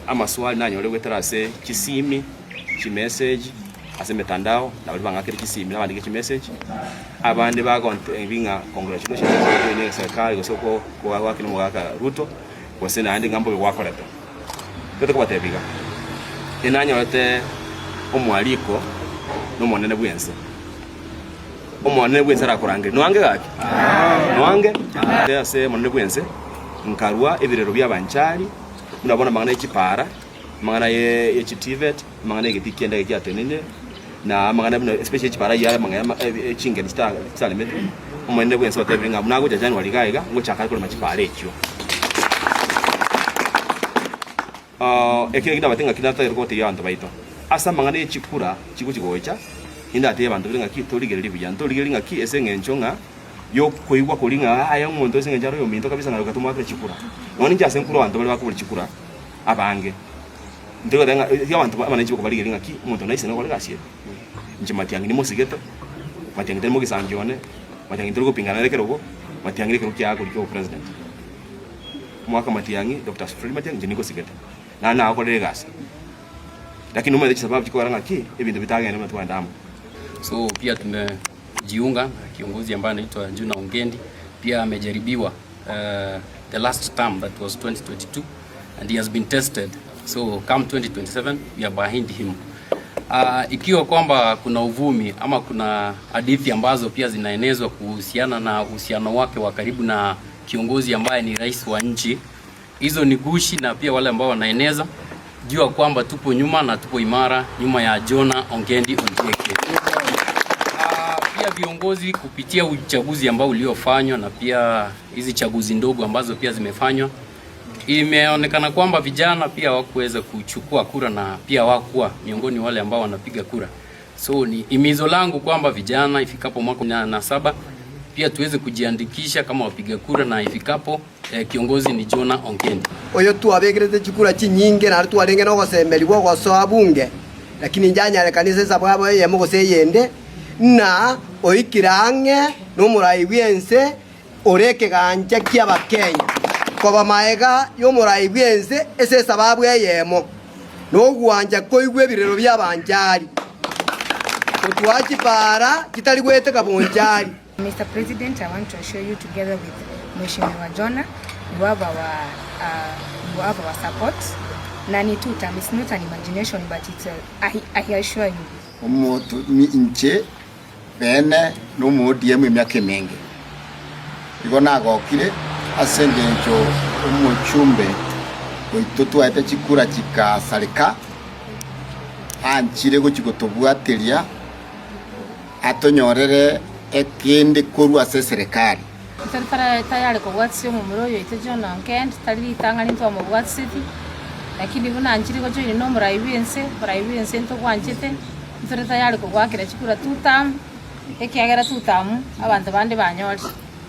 Ama swali nanyo ole gwetera se kisimi ki message ase metandao na bali bangakira kisimi na bandike ki message abandi bagonte binga congratulations ni serikali gosoko kwa wakino mwaka Ruto wasena andi ngambo bwakoreta toto kwatebiga inanyo ote omwaliko no monene bwense rakorange nwange gaki nwange ase monene bwense nkarwa ebirero byabanchari unabona mangana y'ikipara mangana y'ikitivet mangana y'igitikienda y'atenene na mangana especially y'ikipara yara mangana y'ikingeni stalimete umwende bwense batebinga munago jajani waligaiga ngo chakari kule machipara ekyo ekire kida batenga kinata y'irikote y'abantu baito asa mangana y'ikikura kigukigocha inda ate y'abantu biringa kitoligereri byanto ligeringa ki esengenchonga yo koigwa kulinga aya umuntu esengenjaro yo minto kabisa ngaruka tumwa kure chikura noni njase nkuru abantu bali bakubura chikura abange ndego denga y'abantu amanenji bakubaligeranga ki umuntu naise no kolegasye nje Matiang'i ni mosigeta Matiang'i temo gisanjone Matiang'i tero kupingana lekerogo Matiang'i lekero kya ko president mwaka Matiang'i Dr. Fred Matiang'i nje niko sigeta na akolegasa lakini umeze sababu chikoranga ki ebintu bitagenda na mtu andamu. So pia tumejiunga kiongozi ambaye anaitwa Juna Ongendi pia amejaribiwa the last term that was 2022 and he has been tested, so come 2027 we are behind him. Ikiwa kwamba kuna uvumi ama kuna hadithi ambazo pia zinaenezwa kuhusiana na uhusiano wake wa karibu na kiongozi ambaye ni rais wa nchi, hizo ni gushi, na pia wale ambao wanaeneza jua kwamba tupo nyuma na tupo imara nyuma ya Jona Ongendi Onjeke. Pia viongozi kupitia uchaguzi ambao uliofanywa na pia hizi chaguzi ndogo ambazo pia zimefanywa, imeonekana kwamba vijana pia hawakuweza kuchukua kura na pia hawakuwa miongoni wale ambao wanapiga kura. So ni imizo langu kwamba vijana ifikapo mwaka 2027 pia tuweze kujiandikisha kama wapiga kura, na ifikapo kiongozi ni Jona Ongendi. Oyo tuabegerete chikura chinyinge na tuarenge no gosemberi go gosoa bunge, lakini njanya lekanise sababo yemo goseyende na oikirange no murai bwense oreke ganje kia bakenya koba maega yo murai bwense ese sababu yemo no gwanja koigwe birero byabanjari otwachi para kitali gwete kabonjari. Mr. President, I want to assure you together with Mheshimiwa Jona, you have our support. Nani two term, it's not an imagination, but it's I assure you. Omoto mi inche bene no modie mu myaka menge. Igona gokire asengenjo umuchumbe oitoto ate chikura chika salika anchire go chigotobwateria atonyorere ekende korwa se serikali. Tutafara tayari kwa WhatsApp mumuro yo Jona Ongendi tali tangani to mu WhatsApp, lakini buna anchiri ko joine no muraibense to kwanchete tutari tayari ko gwakira chikura tutam ekiagera tutamu abantu bandi banyori.